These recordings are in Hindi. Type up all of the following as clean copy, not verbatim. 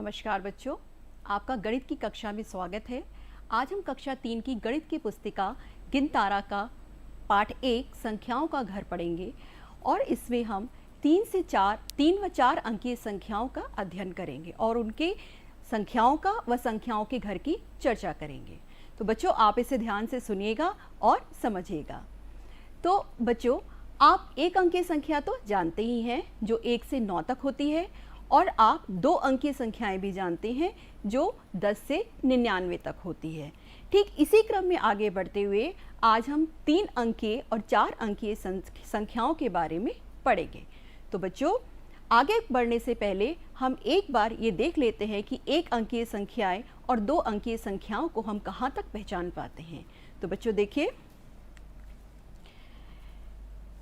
नमस्कार बच्चों, आपका गणित की कक्षा में स्वागत है। आज हम कक्षा 3 की गणित की पुस्तिका गिनतारा का पाठ 1 संख्याओं का घर पढ़ेंगे और इसमें हम 3 व 4 अंकीय संख्याओं का अध्ययन करेंगे और उनके संख्याओं का व संख्याओं के घर की चर्चा करेंगे। तो बच्चों आप इसे ध्यान से सुनिएगा और समझिएगा। तो बच्चों आप एक अंकीय संख्या तो जानते ही हैं जो 1 से 9 तक होती है और आप 2 अंकीय संख्याएं भी जानते हैं जो 10 से 99 तक होती है। ठीक इसी क्रम में आगे बढ़ते हुए आज हम 3 अंकीय और 4 अंकीय संख्याओं के बारे में पढ़ेंगे। तो बच्चों आगे बढ़ने से पहले हम एक बार ये देख लेते हैं कि 1 अंकीय संख्याएं और 2 अंकीय संख्याओं को हम कहाँ तक पहचान पाते हैं। तो बच्चों देखिए,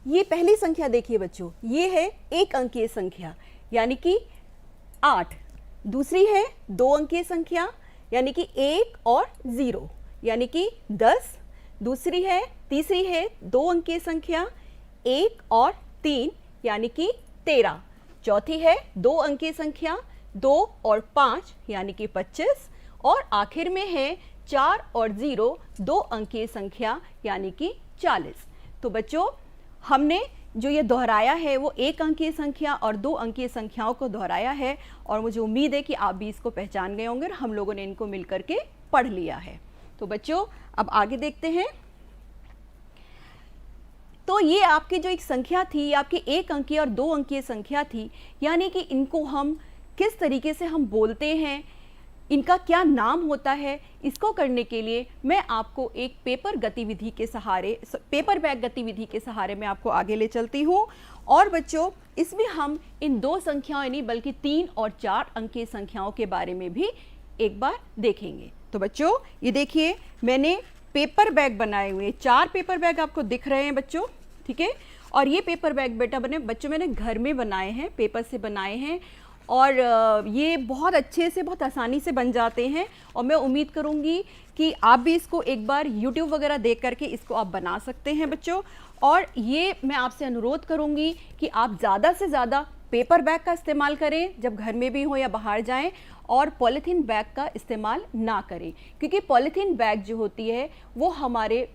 ये पहली संख्या देखिए बच्चों, ये है 1 अंकीय संख्या यानी कि 8। दूसरी है 2 अंकीय संख्या यानी कि 1 और 0 यानी कि 10। तीसरी है 2 अंकीय संख्या 1 और 3 यानी कि 13। चौथी है 2 अंकीय संख्या 2 और 5 यानी कि 25 और आखिर में है 4 और 0 2 अंकीय संख्या यानी कि 40। तो बच्चों हमने जो ये दोहराया है वो 1 अंकीय संख्या और 2 अंकीय संख्याओं को दोहराया है और मुझे उम्मीद है कि आप भी इसको पहचान गए होंगे और हम लोगों ने इनको मिलकर के पढ़ लिया है। तो बच्चों अब आगे देखते हैं। तो ये आपकी जो एक संख्या थी, ये आपकी 1 अंकीय और 2 अंकीय संख्या थी, यानी कि इनको हम किस तरीके से हम बोलते हैं, इनका क्या नाम होता है, इसको करने के लिए मैं आपको एक पेपर बैग गतिविधि के सहारे मैं आपको आगे ले चलती हूँ। और बच्चों इसमें हम इन 2 संख्याओं नहीं बल्कि 3 और 4 अंकीय संख्याओं के बारे में भी एक बार देखेंगे। तो बच्चों ये देखिए, मैंने पेपर बैग बनाए हुए 4 पेपर बैग आपको दिख रहे हैं बच्चों, ठीक है। और ये पेपर बैग बच्चों मैंने घर में बनाए हैं, पेपर से बनाए हैं और ये बहुत अच्छे से बहुत आसानी से बन जाते हैं और मैं उम्मीद करूंगी कि आप भी इसको एक बार YouTube वगैरह देख करके इसको आप बना सकते हैं बच्चों। और ये मैं आपसे अनुरोध करूंगी कि आप ज़्यादा से ज़्यादा पेपर बैग का इस्तेमाल करें जब घर में भी हो या बाहर जाएं, और पॉलीथीन बैग का इस्तेमाल ना करें, क्योंकि पॉलीथीन बैग जो होती है वो हमारे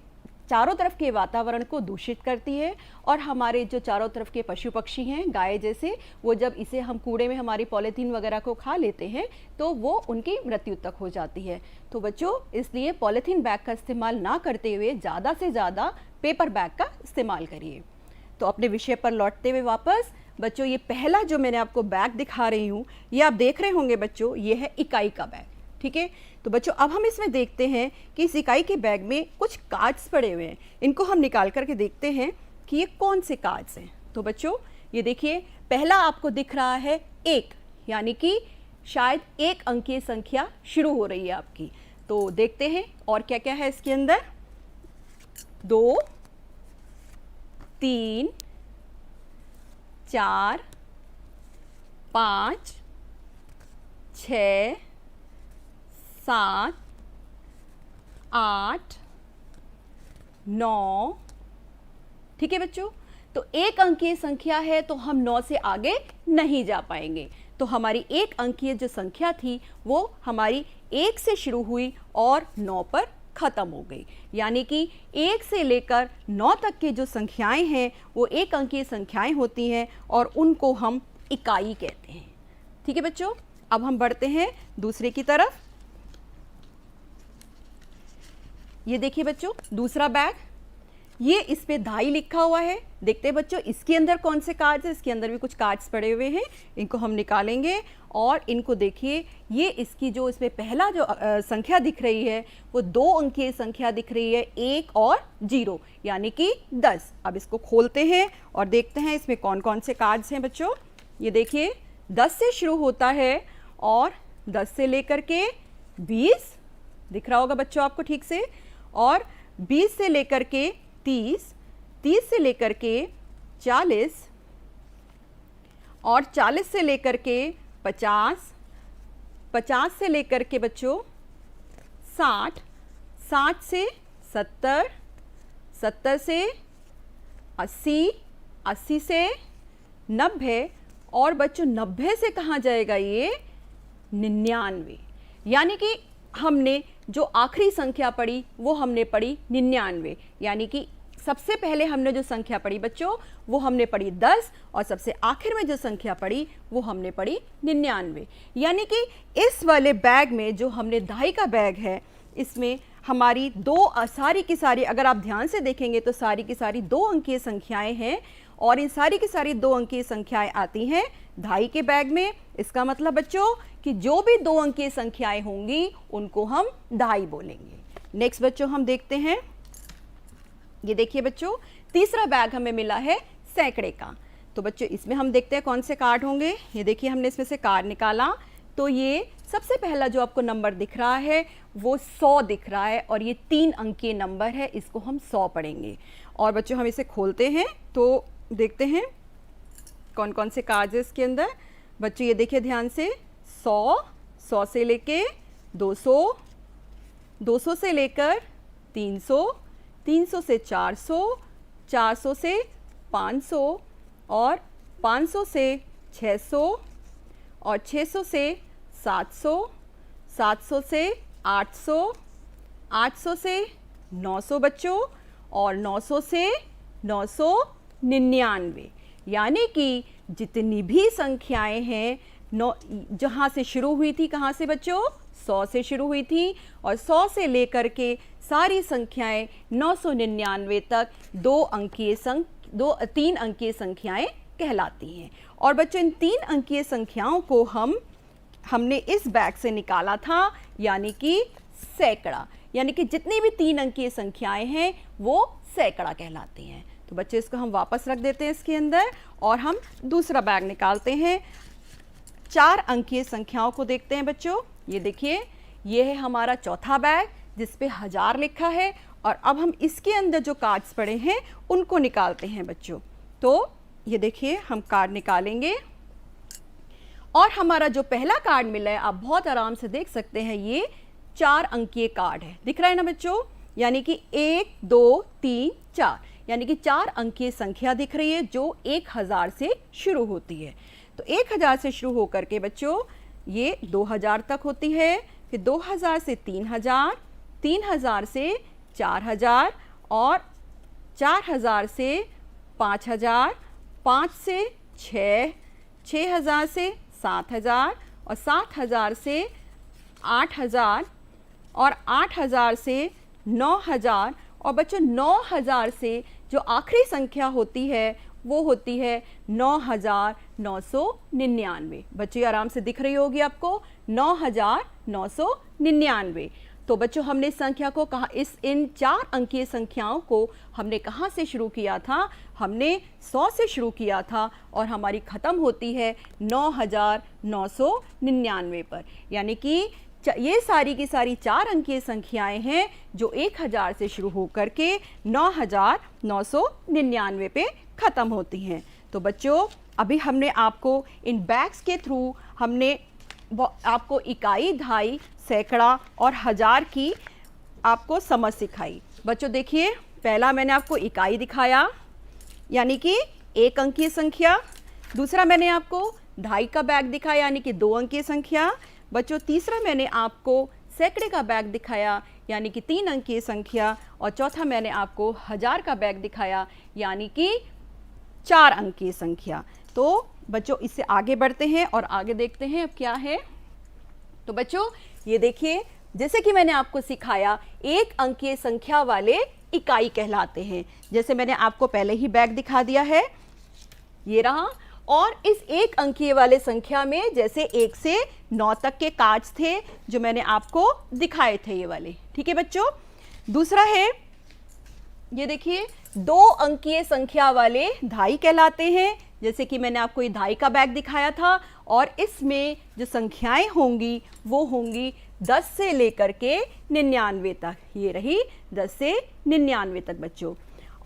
चारों तरफ के वातावरण को दूषित करती है और हमारे जो चारों तरफ के पशु पक्षी हैं, गाय जैसे, वो जब इसे हम कूड़े में हमारी पॉलीथीन वगैरह को खा लेते हैं तो वो उनकी मृत्यु तक हो जाती है। तो बच्चों इसलिए पॉलीथीन बैग का इस्तेमाल ना करते हुए ज़्यादा से ज़्यादा पेपर बैग का इस्तेमाल करिए। तो अपने विषय पर लौटते हुए वापस बच्चों, ये पहला जो मैंने आपको बैग दिखा रही हूँ, ये आप देख रहे होंगे बच्चों, ये है इकाई का बैग, ठीक है। तो बच्चों अब हम इसमें देखते हैं कि इस इकाई के बैग में कुछ कार्ड्स पड़े हुए हैं, इनको हम निकाल करके देखते हैं कि ये कौन से कार्ड्स हैं। तो बच्चों ये देखिए, पहला आपको दिख रहा है 1, यानी कि शायद 1 अंकीय संख्या शुरू हो रही है आपकी। तो देखते हैं और क्या क्या है इसके अंदर। 2, 3, 4, 5, 6, 7, 8, 9, ठीक है बच्चों। तो 1 अंकीय संख्या है तो हम 9 से आगे नहीं जा पाएंगे। तो हमारी 1 अंकीय जो संख्या थी वो हमारी 1 से शुरू हुई और 9 पर खत्म हो गई, यानी कि 1 से लेकर 9 तक के जो संख्याएं हैं वो 1 अंकीय संख्याएं होती हैं और उनको हम इकाई कहते हैं, ठीक है बच्चों। अब हम बढ़ते हैं दूसरे की तरफ। ये देखिए बच्चों दूसरा बैग, ये इस पे धाई लिखा हुआ है। देखते हैं बच्चों इसके अंदर कौन से कार्ड्स हैं। इसके अंदर भी कुछ कार्ड्स पड़े हुए हैं, इनको हम निकालेंगे और इनको देखिए, ये इसकी जो इसमें पहला जो संख्या दिख रही है वो 2 अंकीय संख्या दिख रही है, 1 और 0 यानी कि 10। अब इसको खोलते हैं और देखते हैं इसमें कौन कौन से कार्ड्स हैं बच्चों। ये देखिए 10 से शुरू होता है और 10 से लेकर के 20 दिख रहा होगा बच्चों आपको ठीक से, और 20 से लेकर के 30, 30 से लेकर के 40 और 40 से लेकर के 50, 50 से लेकर के बच्चों 60, 60 से 70, 70 से 80, 80 से 90 और बच्चों 90 से कहाँ जाएगा, ये 99। यानी कि हमने जो आखिरी संख्या पढ़ी वो हमने पढ़ी 99। यानी कि सबसे पहले हमने जो संख्या पढ़ी बच्चों वो हमने पढ़ी 10 और सबसे आखिर में जो संख्या पढ़ी वो हमने पढ़ी 99। यानी कि इस वाले बैग में जो हमने दहाई का बैग है इसमें हमारी सारी की सारी, अगर आप ध्यान से देखेंगे तो सारी की सारी 2 अंकीय संख्याएं हैं और इन सारी की सारी 2 अंकीय संख्याएं आती हैं दहाई के बैग में। इसका मतलब बच्चों कि जो भी 2 अंकीय संख्याएं होंगी उनको हम दहाई बोलेंगे। नेक्स्ट बच्चों हम देखते हैं, ये देखिए बच्चों तीसरा बैग हमें मिला है सैकड़े का। तो बच्चों इसमें हम देखते हैं कौन से कार्ड होंगे। ये देखिए हमने इसमें से कार्ड निकाला तो ये सबसे पहला जो आपको नंबर दिख रहा है वो 100 दिख रहा है और ये 3 अंकीय नंबर है, इसको हम 100 पढ़ेंगे। और बच्चों हम इसे खोलते हैं तो देखते हैं कौन कौन से कार्ड है इसके अंदर। बच्चों ये देखिए ध्यान से 100 से लेके 200, 200 से लेकर 300, 300 से 400, 400 से 500 और 500 से 600 और 600 से 700, 700 से 800, 800 से 900 बच्चों और 900 से 999। यानी कि जितनी भी संख्याएं हैं जहाँ से शुरू हुई थी, कहाँ से बच्चों 100 से शुरू हुई थी और 100 से लेकर के सारी संख्याएं 999 तक 3 अंकीय संख्याएं कहलाती हैं। और बच्चों इन 3 अंकीय संख्याओं को हमने इस बैग से निकाला था यानी कि सैकड़ा। यानी कि जितनी भी 3 अंकीय संख्याएं हैं वो सैकड़ा कहलाती हैं। तो बच्चे इसको हम वापस रख देते हैं इसके अंदर और हम दूसरा बैग निकालते हैं। 4 अंकीय संख्याओं को देखते हैं बच्चों। ये देखिए ये है हमारा चौथा बैग जिस पे 1000 लिखा है और अब हम इसके अंदर जो कार्ड्स पड़े हैं उनको निकालते हैं बच्चों। तो ये देखिए हम कार्ड निकालेंगे और हमारा जो पहला कार्ड मिला है आप बहुत आराम से देख सकते हैं, ये 4 अंकीय कार्ड है, दिख रहा है ना बच्चों। यानी कि 1 2 3 4 यानी कि 4 अंकीय संख्या दिख रही है जो 1000 से शुरू होती है। तो 1000 से शुरू होकर के बच्चों ये 2000 तक होती है, फिर 2000 से 3000, 3000 से 4000 और 4000 से 5000, 5 से 6, 6000 से 7000 और 7000 से 8000 और 8000 से 9000 और बच्चों 9000 से जो आखिरी संख्या होती है वो होती है 9999। बच्चे आराम से दिख रही होगी आपको 9999। तो बच्चों हमने संख्या को कहा इन 4 अंकीय संख्याओं को हमने कहाँ से शुरू किया था? हमने 100 से शुरू किया था और हमारी ख़त्म होती है 9999 पर। यानी कि ये सारी की सारी 4 अंकीय संख्याएं हैं जो 1000 से शुरू होकर के 9999 पे ख़त्म होती हैं। तो बच्चों अभी हमने आपको इन बैग्स के थ्रू हमने आपको इकाई, दहाई, सैकड़ा और 1000 की आपको समझ सिखाई। बच्चों देखिए पहला मैंने आपको इकाई दिखाया यानी कि 1 अंकीय संख्या। दूसरा मैंने आपको दहाई का बैग दिखाया यानी कि 2 अंकीय संख्या। बच्चों तीसरा मैंने आपको सैकड़े का बैग दिखाया यानी कि 3 अंकीय संख्या। और चौथा मैंने आपको 1000 का बैग दिखाया यानी कि 4 अंकीय संख्या। तो बच्चों इससे आगे बढ़ते हैं और आगे देखते हैं अब क्या है। तो बच्चों ये देखिए जैसे कि मैंने आपको सिखाया 1 अंकीय संख्या वाले इकाई कहलाते हैं। जैसे मैंने आपको पहले ही बैग दिखा दिया है, ये रहा। और इस 1 अंकीय वाले संख्या में जैसे 1 से 9 तक के कार्ड्स थे जो मैंने आपको दिखाए थे ये वाले, ठीक है बच्चों। दूसरा है ये देखिए 2 अंकीय संख्या वाले दहाई कहलाते हैं। जैसे कि मैंने आपको ये दहाई का बैग दिखाया था और इसमें जो संख्याएं होंगी वो होंगी 10 से लेकर के 99 तक। ये रही 10 से 99 तक बच्चों।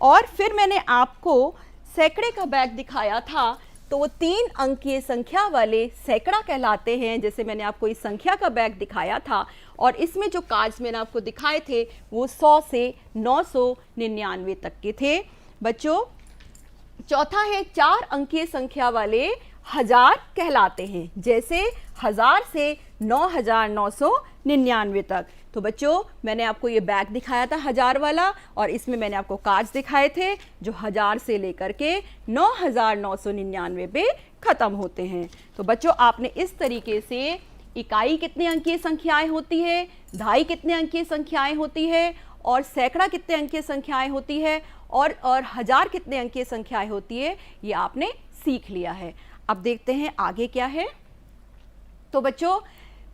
और फिर मैंने आपको सैकड़े का बैग दिखाया था तो वो 3 अंकीय संख्या वाले सैकड़ा कहलाते हैं। जैसे मैंने आपको इस संख्या का बैग दिखाया था और इसमें जो कार्ड्स मैंने आपको दिखाए थे वो 100 से 999 तक के थे बच्चों। चौथा है 4 अंकीय संख्या वाले हजार कहलाते हैं, जैसे 1000 से 9999 तक। तो बच्चों मैंने आपको ये बैग दिखाया था 1000 वाला, और इसमें मैंने आपको कार्ड्स दिखाए थे जो 1000 से लेकर के 9999 पे खत्म होते हैं। तो बच्चों आपने इस तरीके से इकाई कितने अंकीय संख्याएं होती है, दहाई कितने अंकीय संख्याएं होती है, और सैकड़ा कितने अंकीय संख्याएं होती है, और 1000 कितने अंकीय संख्याएं होती है, ये आपने सीख लिया है। अब देखते हैं आगे क्या है। तो बच्चों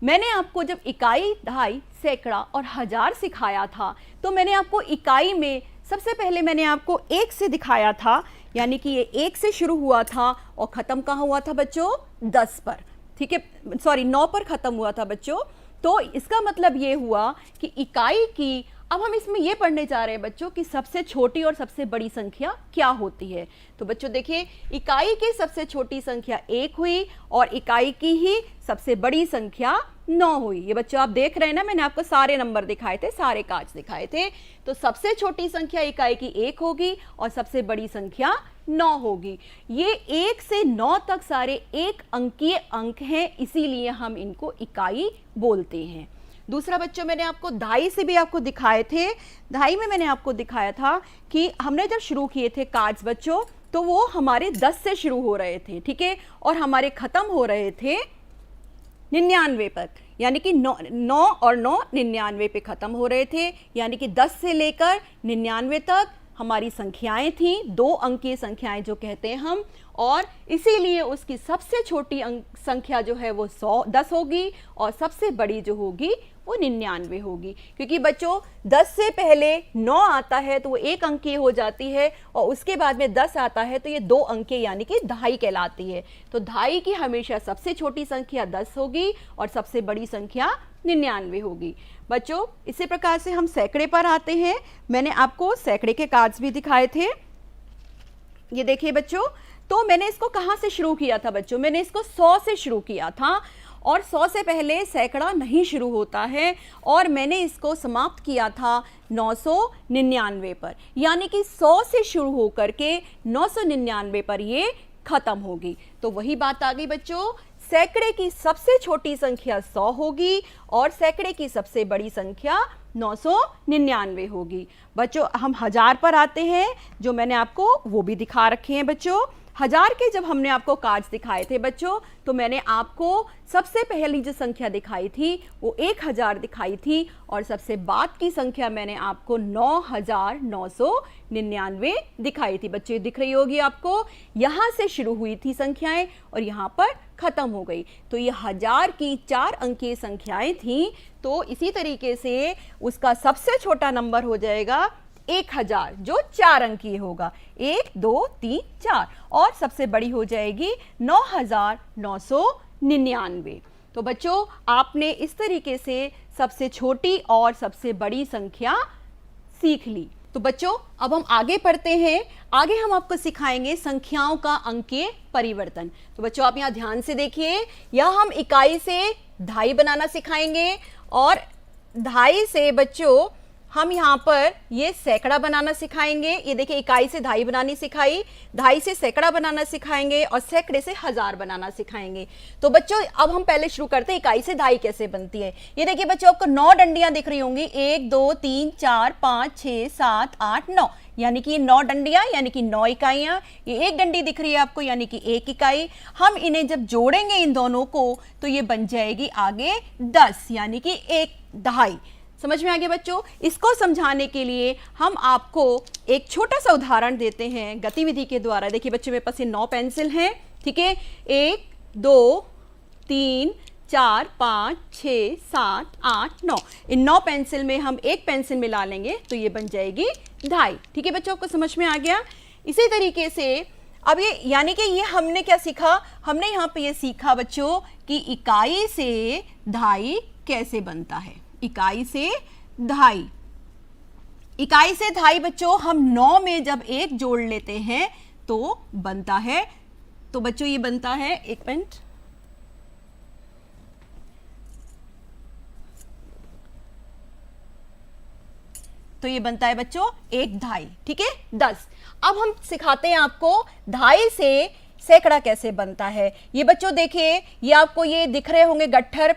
मैंने आपको जब इकाई, दहाई, सैकड़ा और 1000 सिखाया था, तो मैंने आपको इकाई में सबसे पहले मैंने आपको 1 से दिखाया था, यानी कि ये 1 से शुरू हुआ था और ख़त्म कहाँ हुआ था बच्चों? 10 पर, ठीक है, सॉरी 9 पर ख़त्म हुआ था बच्चों। तो इसका मतलब ये हुआ कि इकाई की, अब हम इसमें ये पढ़ने जा रहे हैं बच्चों कि सबसे छोटी और सबसे बड़ी संख्या क्या होती है। तो बच्चों देखिए, इकाई की सबसे छोटी संख्या 1 हुई और इकाई की ही सबसे बड़ी संख्या 9 हुई। ये बच्चों आप देख रहे हैं ना, मैंने आपको सारे नंबर दिखाए थे, सारे कांच दिखाए थे। तो सबसे छोटी संख्या इकाई की 1 होगी और सबसे बड़ी संख्या 9 होगी। ये 1 से 9 तक सारे एक अंकीय अंक हैं, इसीलिए हम इनको इकाई बोलते हैं। दूसरा बच्चों मैंने आपको दहाई से भी आपको दिखाए थे। दहाई में मैंने आपको दिखाया था कि हमने जब शुरू किए थे कार्ड्स बच्चों, तो वो हमारे 10 से शुरू हो रहे थे, ठीक है, और हमारे ख़त्म हो रहे थे 99 पर, यानी कि 9 और 9 99 पे ख़त्म हो रहे थे। यानी कि 10 से लेकर 99 तक हमारी संख्याएं थी, 2 अंकीय संख्याएं जो कहते हैं हम, और इसीलिए उसकी सबसे छोटी संख्या जो है वो 10 होगी और सबसे बड़ी जो होगी वो 99 होगी। क्योंकि बच्चों 10 से पहले 9 आता है तो वो एक अंकीय हो जाती है, और उसके बाद में 10 आता है तो ये 2 अंकीय यानी कि दहाई कहलाती है। तो दहाई की हमेशा सबसे छोटी संख्या 10 होगी और सबसे बड़ी संख्या 99 होगी। बच्चों इसी प्रकार से हम सैकड़े पर आते हैं। मैंने आपको सैकड़े के कार्ड्स भी दिखाए थे, ये देखिए बच्चों। तो मैंने इसको कहाँ से शुरू किया था बच्चों? मैंने इसको 100 से शुरू किया था, और 100 से पहले सैकड़ा नहीं शुरू होता है, और मैंने इसको समाप्त किया था 999 पर, यानी कि 100 से शुरू होकर के 999 पर ये खत्म होगी। तो वही बात आ गई बच्चों, सैकड़े की सबसे छोटी संख्या 100 होगी और सैकड़े की सबसे बड़ी संख्या 999 होगी। बच्चों हम 1000 पर आते हैं, जो मैंने आपको वो भी दिखा रखे हैं बच्चों। 1000 के जब हमने आपको कार्ड्स दिखाए थे बच्चों, तो मैंने आपको सबसे पहली जो संख्या दिखाई थी वो 1000 दिखाई थी, और सबसे बाद की संख्या मैंने आपको 9999 दिखाई थी। बच्चे दिख रही होगी आपको, यहाँ से शुरू हुई थी संख्याएं और यहाँ पर खत्म हो गई। तो ये 1000 की 4 अंकीय संख्याएं थी, तो इसी तरीके से उसका सबसे छोटा नंबर हो जाएगा 1000, जो 4 अंकीय होगा, 1 2 3 4, और सबसे बड़ी हो जाएगी 9999। तो बच्चों आपने इस तरीके से सबसे छोटी और सबसे बड़ी संख्या सीख ली। तो बच्चों अब हम आगे पढ़ते हैं। आगे हम आपको सिखाएंगे संख्याओं का अंकीय परिवर्तन। तो बच्चों आप यहाँ ध्यान से देखिए, यहाँ हम इकाई से दहाई बनाना सिखाएंगे, और दहाई से बच्चों हम यहाँ पर ये सैकड़ा बनाना सिखाएंगे। ये देखिए, इकाई से दहाई बनानी सिखाई, दहाई से सैकड़ा बनाना सिखाएंगे, और सैकड़े से 1000 बनाना सिखाएंगे। तो बच्चों अब हम पहले शुरू करते हैं इकाई से दहाई कैसे बनती है। ये देखिए बच्चों, आपको 9 डंडियां दिख रही होंगी, 1 2 3 4 5 6 7 8 9, यानी कि 9 डंडियां यानी कि 9 इकाइयां। ये एक डंडी दिख रही है आपको, यानी कि 1 इकाई। हम इन्हें जब जोड़ेंगे इन दोनों को तो ये बन जाएगी आगे 10, यानी कि 1 दहाई। समझ में आ गया बच्चों? इसको समझाने के लिए हम आपको एक छोटा सा उदाहरण देते हैं गतिविधि के द्वारा। देखिए बच्चों, मेरे पास ये 9 पेंसिल हैं, ठीक है, 1 2 3 4 5 6 7 8 9। इन 9 पेंसिल में हम एक पेंसिल मिला लेंगे तो ये बन जाएगी दहाई। ठीक है बच्चों, आपको समझ में आ गया? इसी तरीके से अब ये, यानी कि ये हमने क्या सीखा? हमने यहाँ पे ये सीखा बच्चों कि इकाई से दहाई कैसे बनता है। इकाई से दहाई, इकाई से दहाई बच्चों हम 9 में जब 1 जोड़ लेते हैं तो बनता है, तो बच्चों ये बनता है, एक मिनट, तो ये बनता है बच्चों 1 दहाई, ठीक है, 10। अब हम सिखाते हैं आपको दहाई से सैकड़ा कैसे बनता है। ये बच्चों देखिए, ये आपको ये दिख रहे होंगे गट्ठर,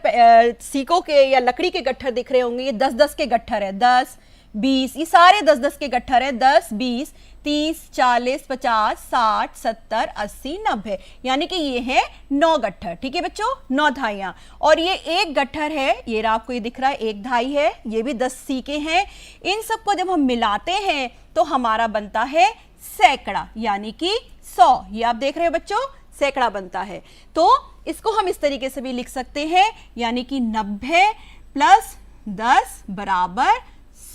सीकों के या लकड़ी के गट्ठर दिख रहे होंगे। ये 10-10 के गट्ठर है, 10, 20, ये सारे 10-10 के गट्ठर है। 10, 20, 30, 40, 50, 60, 70, 80, 90, यानी कि ये है 9 गट्ठर। ठीक है बच्चों, 9 धाइयां। और ये एक गट्ठर है, ये आपको ये दिख रहा है, एक धाई है, ये भी 10 सीके हैं। इन सबको जब हम मिलाते हैं तो हमारा बनता है सैकड़ा, यानी कि 100। ये आप देख रहे हो बच्चों, सैकड़ा बनता है। तो इसको हम इस तरीके से भी लिख सकते हैं, यानी कि 90 + 10 =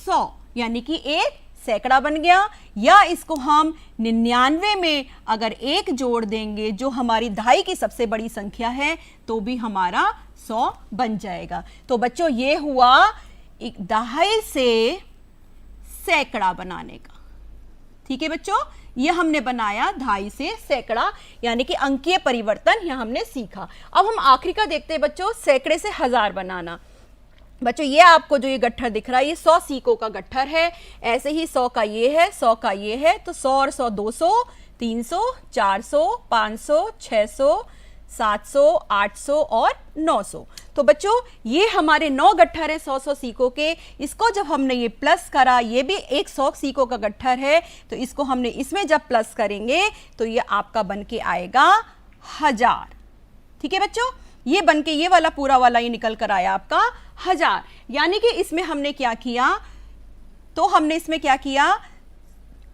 100, यानी कि एक सैकड़ा बन गया। या इसको हम 99 में अगर एक जोड़ देंगे, जो हमारी धाई की सबसे बड़ी संख्या है, तो भी हमारा 100 बन जाएगा। तो बच्चों ये हुआ एक दहाई से सैकड़ा बनाने का। ठीक है बच्चों, ये हमने बनाया धाई से सैकड़ा, यानी कि अंकीय परिवर्तन यह हमने सीखा। अब हम आखिरी का देखते हैं बच्चों, सैकड़े से 1000 बनाना। बच्चों ये आपको जो ये गट्ठर दिख रहा है, ये 100 सीकों का गट्ठर है। ऐसे ही 100 का ये है, 100 का ये है, तो 100 और 100 200, 300, 400, 500, 600, 700, 800 और 900। तो बच्चों ये हमारे 9 गट्ठर है 100-100 सीकों के। इसको जब हमने ये प्लस करा, ये भी एक 100 सीकों का गट्ठर है, तो इसको हमने इसमें जब प्लस करेंगे तो ये आपका बन के आएगा 1000। ठीक है बच्चों, ये बन के ये वाला पूरा वाला ये निकल कर आया आपका 1000। यानी कि इसमें हमने क्या किया, तो हमने इसमें क्या किया,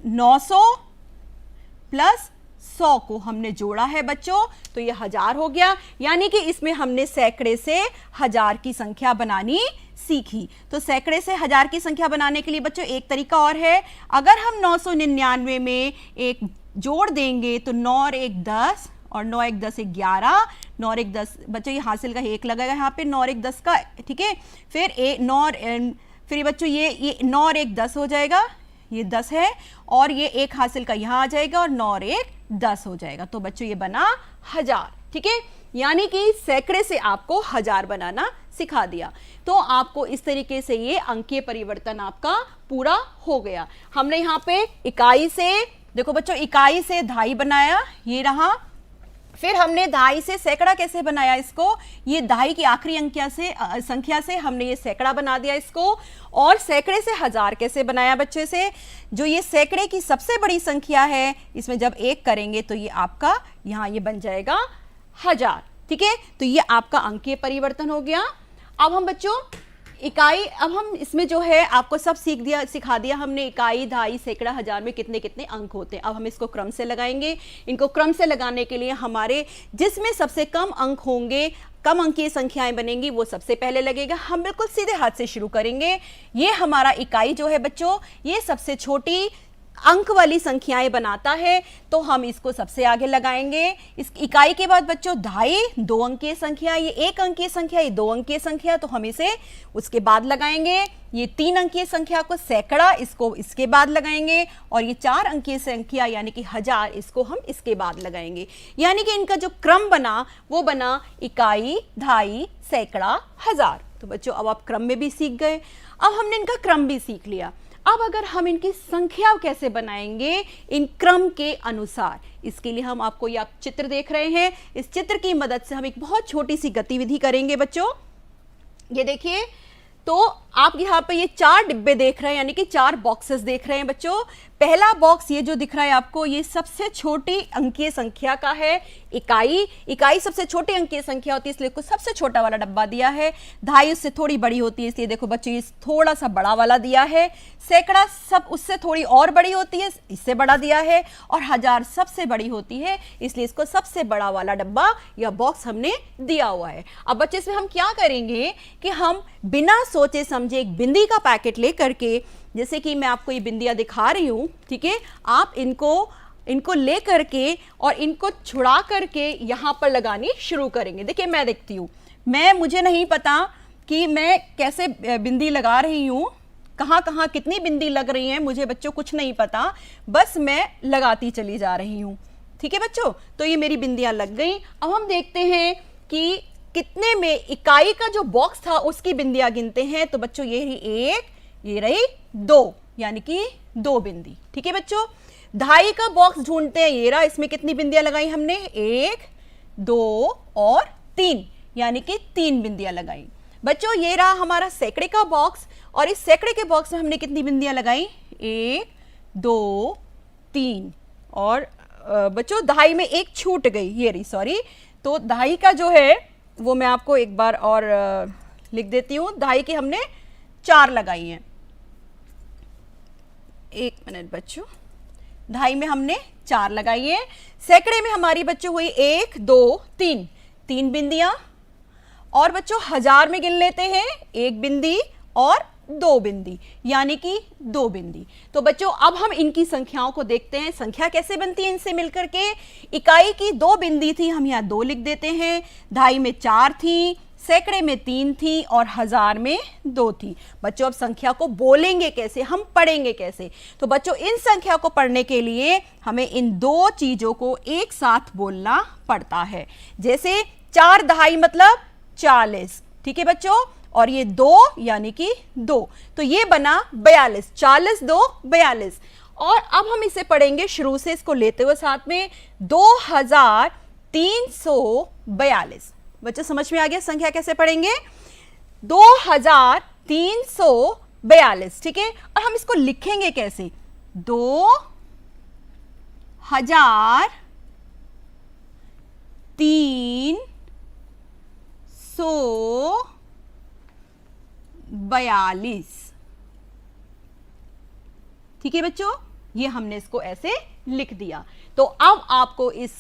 900 + 100 को हमने जोड़ा है बच्चों, तो ये 1000 हो गया। यानी कि इसमें हमने सैकड़े से 1000 की संख्या बनानी सीखी। तो सैकड़े से 1000 की संख्या बनाने के लिए बच्चों एक तरीका और है। अगर हम 999 में एक जोड़ देंगे तो 9 और 1 10 और 9 1 10 11, 9 और 1 10 बच्चों ये हासिल का 1 लगेगा यहाँ पे, 9 और 1 10 का। ठीक है, फिर 9 और फिर बच्चों ये 9 और 1 10 हो जाएगा, ये 10 है, और ये 1 हासिल का यहाँ आ जाएगा और 9 और 1 10 हो जाएगा। तो बच्चों ये बना 1000। ठीक है, यानी कि सैकड़े से आपको 1000 बनाना सिखा दिया। तो आपको इस तरीके से ये अंकीय परिवर्तन आपका पूरा हो गया। हमने यहाँ पे इकाई से, देखो बच्चों, इकाई से धाई बनाया, ये रहा। फिर हमने धाई से सैकड़ा कैसे बनाया, इसको ये धाई की आखिरी संख्या से हमने ये सैकड़ा बना दिया इसको। और सैकड़े से 1000 कैसे बनाया बच्चे से, जो ये सैकड़े की सबसे बड़ी संख्या है, इसमें जब 1 करेंगे तो ये आपका यहाँ ये बन जाएगा 1000। ठीक है, तो ये आपका अंकीय परिवर्तन हो गया। अब हम बच्चों इकाई, अब हम इसमें जो है आपको सब सिखा दिया हमने, इकाई, धाई, सैकड़ा, 1000 में कितने कितने अंक होते हैं। अब हम इसको क्रम से लगाएंगे। इनको क्रम से लगाने के लिए हमारे जिसमें सबसे कम अंक होंगे, कम अंकीय संख्याएं बनेंगी, वो सबसे पहले लगेगा। हम बिल्कुल सीधे हाथ से शुरू करेंगे। ये हमारा इकाई जो है बच्चों, ये सबसे छोटी अंक वाली संख्याएं बनाता है, तो हम इसको सबसे आगे लगाएंगे। इस इकाई के बाद बच्चों धाई 2 अंकीय संख्या, ये 1 अंकीय संख्या, ये 2 अंकीय संख्या, तो हम इसे उसके बाद लगाएंगे। ये 3 अंकीय संख्या को सैकड़ा, इसको इसके बाद लगाएंगे। और ये 4 अंकीय संख्या यानी कि 1000, इसको हम इसके बाद लगाएंगे। यानी कि इनका जो क्रम बना वो बना इकाई, धाई, सैकड़ा, 1000। तो बच्चों अब आप क्रम में भी सीख गए। अब हमने इनका क्रम भी सीख लिया। अब अगर हम इनकी संख्या कैसे बनाएंगे इन क्रम के अनुसार, इसके लिए हम आपको ये आप चित्र देख रहे हैं, इस चित्र की मदद से हम एक बहुत छोटी सी गतिविधि करेंगे बच्चों। ये देखिए, तो आप यहाँ पे ये 4 डिब्बे देख रहे हैं, यानी कि 4 बॉक्सेस देख रहे हैं बच्चों। पहला बॉक्स ये जो दिख रहा है आपको, ये सबसे छोटी अंकीय संख्या का है। इकाई सबसे छोटी अंकीय संख्या होती है, इसलिए को सबसे छोटा वाला डब्बा दिया है। धाई उससे थोड़ी बड़ी होती है, इसलिए देखो बच्चों ये थोड़ा सा बड़ा वाला दिया है। सैकड़ा सब उससे थोड़ी और बड़ी होती है, इससे बड़ा दिया है। और 1000 सबसे बड़ी होती है, इसलिए इसको सबसे बड़ा वाला डब्बा या बॉक्स हमने दिया हुआ है। अब बच्चे इसमें हम क्या करेंगे कि हम बिना सोचे समझे एक बिंदी का पैकेट लेकर के, जैसे कि मैं आपको ये बिंदियां दिखा रही हूँ, ठीक है, आप इनको ले करके और इनको छुड़ा करके यहाँ पर लगानी शुरू करेंगे। देखिए मैं देखती हूँ, मुझे नहीं पता कि मैं कैसे बिंदी लगा रही हूँ, कहाँ कहाँ कितनी बिंदी लग रही है, मुझे बच्चों कुछ नहीं पता, बस मैं लगाती चली जा रही हूँ। ठीक है बच्चों, तो ये मेरी बिंदियां लग गई। अब हम देखते हैं कि कितने में इकाई का जो बॉक्स था उसकी बिंदियां गिनते हैं। तो बच्चों ये रही 1, ये रही 2, यानी कि 2 बिंदी। ठीक है बच्चों, ढाई का बॉक्स ढूंढते हैं, ये रहा, इसमें कितनी बिंदियां लगाई हमने, 1 2 और 3, यानी कि 3 बिंदियां लगाई। बच्चों ये रहा हमारा सैकड़े का बॉक्स, और इस सैकड़े के बॉक्स में हमने कितनी बिंदियां लगाई, 1 2 3, और बच्चों दहाई में एक छूट गई, ये रही, सॉरी। तो दहाई का जो है वो मैं आपको एक बार और लिख देती हूँ। दहाई की हमने 4 लगाई हैं। एक मिनट बच्चों, दहाई में हमने 4 लगाई है। सैकड़े में हमारी बच्चों हुई 1 2 3, 3 बिंदियां। और बच्चों हजार में गिन लेते हैं, 1 बिंदी और 2 बिंदी, यानी कि 2 बिंदी। तो बच्चों अब हम इनकी संख्याओं को देखते हैं, संख्या कैसे बनती है इनसे मिलकर के। इकाई की 2 बिंदी थी, हम यहाँ 2 लिख देते हैं। ढाई में 4 थी, सैकड़े में 3 थी, और हजार में 2 थी। बच्चों अब संख्या को बोलेंगे कैसे, हम पढ़ेंगे कैसे? तो बच्चों इन संख्या को पढ़ने के लिए हमें इन 2 चीजों को एक साथ बोलना पड़ता है। जैसे 4 दहाई मतलब 40, ठीक है बच्चों, और ये 2 यानी कि 2, तो ये बना 42, 40 2 42। और अब हम इसे पढ़ेंगे शुरू से, इसको लेते हुए साथ में, 2342। बच्चों समझ में आ गया संख्या कैसे पढ़ेंगे, 2342, ठीक है। और हम इसको लिखेंगे कैसे, 2342, ठीक है बच्चों। ये हमने इसको ऐसे लिख दिया। तो अब आपको इस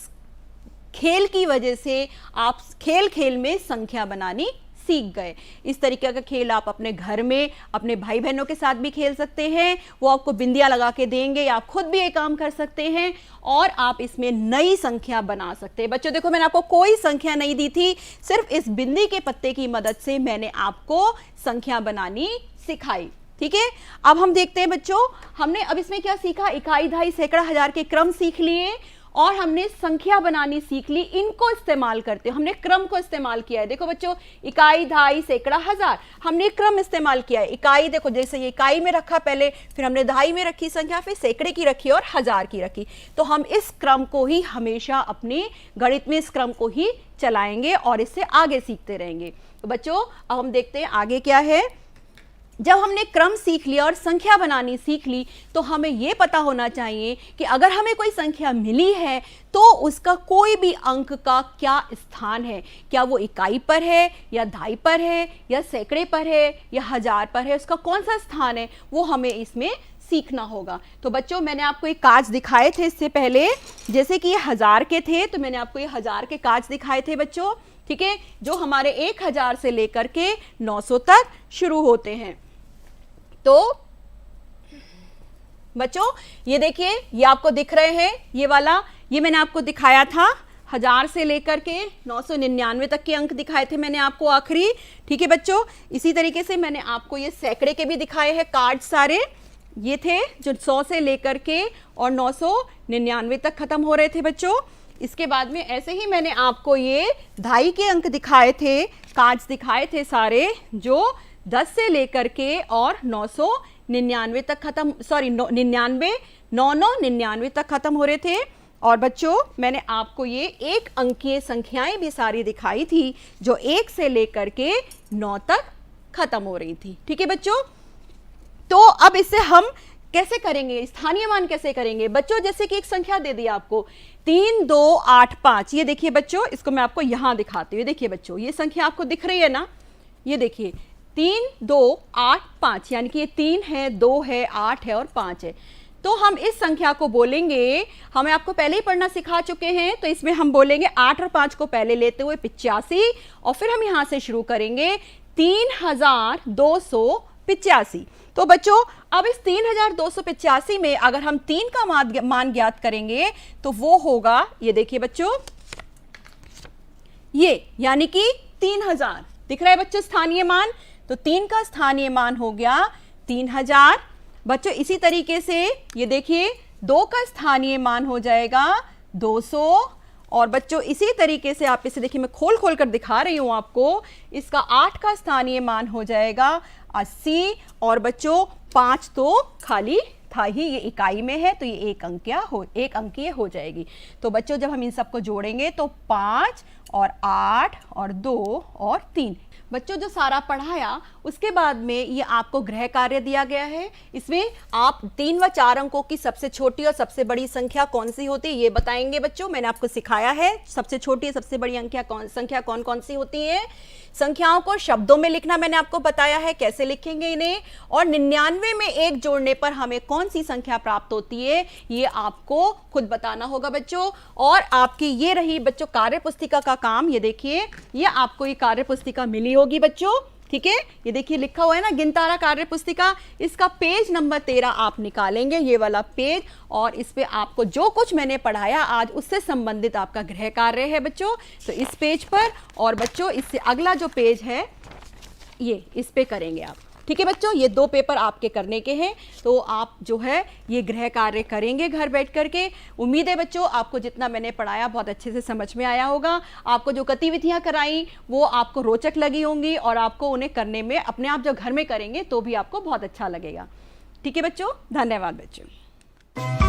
खेल की वजह से आप खेल खेल में संख्या बनानी सीख गए। इस तरीके का खेल आप अपने घर में अपने भाई बहनों के साथ भी खेल सकते हैं। वो आपको बिंदियां लगा के देंगे, या आप खुद भी ये काम कर सकते हैं, और आप इसमें नई संख्या बना सकते हैं। बच्चों देखो, मैंने आपको कोई संख्या नहीं दी थी, सिर्फ इस बिंदी के पत्ते की मदद से मैंने आपको संख्या बनानी सिखाई, ठीक है। अब हम देखते हैं बच्चों, हमने अब इसमें क्या सीखा, इकाई दहाई सैकड़ा हजार के क्रम सीख लिए, और हमने संख्या बनानी सीख ली। इनको इस्तेमाल करते हैं, हमने क्रम को इस्तेमाल किया है। देखो बच्चों, इकाई दहाई सैकड़ा हजार, हमने क्रम इस्तेमाल किया है। इकाई देखो, जैसे ये इकाई में रखा पहले, फिर हमने दहाई में रखी संख्या, फिर सैकड़े की रखी और हजार की रखी। तो हम इस क्रम को ही हमेशा अपने गणित में, इस क्रम को ही चलाएंगे और इससे आगे सीखते रहेंगे। तो बच्चों अब हम देखते हैं आगे क्या है। जब हमने क्रम सीख लिया और संख्या बनानी सीख ली, तो हमें यह पता होना चाहिए कि अगर हमें कोई संख्या मिली है तो उसका कोई भी अंक का क्या स्थान है, क्या वो इकाई पर है, या दहाई पर है, या सैकड़े पर है, या हजार पर है, उसका कौन सा स्थान है, वो हमें इसमें सीखना होगा। तो बच्चों मैंने आपको एक काज दिखाए थे इससे पहले, जैसे कि ये हजार के थे, तो मैंने आपको ये हजार के काज दिखाए थे बच्चों, ठीक है, जो हमारे 1000 से लेकर के 900 तक शुरू होते हैं। तो बच्चों ये देखिए, ये आपको दिख रहे हैं, ये वाला, ये मैंने आपको दिखाया था, 1000 से लेकर के 999 तक के अंक दिखाए थे मैंने आपको आखिरी, ठीक है बच्चों। इसी तरीके से मैंने आपको ये सैकड़े के भी दिखाए हैं कार्ड, सारे ये थे जो 100 से लेकर के और 999 तक खत्म हो रहे थे बच्चों। इसके बाद में ऐसे ही मैंने आपको ये दहाई के अंक दिखाए थे, कार्ड्स दिखाए थे सारे, जो 10 से लेकर के और 999 तक खत्म, सॉरी 99 तक खत्म हो रहे थे। और बच्चों मैंने आपको ये 1 अंकीय संख्याएं भी सारी दिखाई थी, जो 1 से लेकर के 9 तक खत्म हो रही थी, ठीक है बच्चों। तो अब इससे हम कैसे करेंगे, स्थानीय मान कैसे करेंगे बच्चों। जैसे कि एक संख्या दे दी आपको 3 2 8 5, ये देखिए बच्चों, इसको मैं आपको यहां दिखाती हूँ। देखिए बच्चों, ये संख्या आपको दिख रही है ना, ये देखिए 3 2 8 5, यानी कि ये 3 है, 2 है, 8 है और 5 है। तो हम इस संख्या को बोलेंगे, हमें आपको पहले ही पढ़ना सिखा चुके हैं, तो इसमें हम बोलेंगे 8 और 5 को पहले लेते हुए 85, और फिर हम यहां से शुरू करेंगे 3285। तो बच्चों अब इस 3285 में अगर हम 3 का मान ज्ञात करेंगे तो वो होगा, ये देखिए बच्चों, ये यानी कि 3000 दिख रहा है बच्चों स्थानीय मान। तो 3 का स्थानीय मान हो गया 3000 बच्चों। इसी तरीके से ये देखिए 2 का स्थानीय मान हो जाएगा 200, और बच्चों इसी तरीके से आप इसे देखिए, मैं खोल खोल कर दिखा रही हूं आपको, इसका 8 का स्थानीय मान हो जाएगा 80, और बच्चों 5 तो खाली था ही, ये इकाई में है तो ये एक अंकीय हो जाएगी। तो बच्चों जब हम इन सबको जोड़ेंगे तो 5 और 8 और 2 और 3। बच्चों जो सारा पढ़ाया उसके बाद में ये आपको गृह कार्य दिया गया है। इसमें आप 3 व 4 अंकों की सबसे छोटी और सबसे बड़ी संख्या कौन सी होती है ये बताएंगे बच्चों। मैंने आपको सिखाया है सबसे छोटी और सबसे बड़ी संख्या कौन कौन सी होती है। संख्याओं को शब्दों में लिखना मैंने आपको बताया है, कैसे लिखेंगे इन्हें, और 99 में 1 जोड़ने पर हमें कौन सी संख्या प्राप्त होती है ये आपको खुद बताना होगा बच्चों। और आपकी ये रही बच्चों कार्य पुस्तिका का काम। ये देखिए, ये आपको ये कार्य पुस्तिका मिली होगी बच्चों, ठीक है। ये देखिए लिखा हुआ है ना गिनतारा कार्य पुस्तिका, इसका पेज नंबर 13 आप निकालेंगे, ये वाला पेज, और इस पे आपको जो कुछ मैंने पढ़ाया आज उससे संबंधित आपका गृह कार्य है बच्चों। तो इस पेज पर, और बच्चों इससे अगला जो पेज है ये इस पे करेंगे आप, ठीक है बच्चों। ये 2 पेपर आपके करने के हैं, तो आप जो है ये गृह कार्य करेंगे घर बैठ करके। उम्मीद है बच्चों आपको जितना मैंने पढ़ाया बहुत अच्छे से समझ में आया होगा। आपको जो गतिविधियां कराई वो आपको रोचक लगी होंगी, और आपको उन्हें करने में अपने आप जब घर में करेंगे तो भी आपको बहुत अच्छा लगेगा, ठीक है बच्चों। धन्यवाद बच्चों।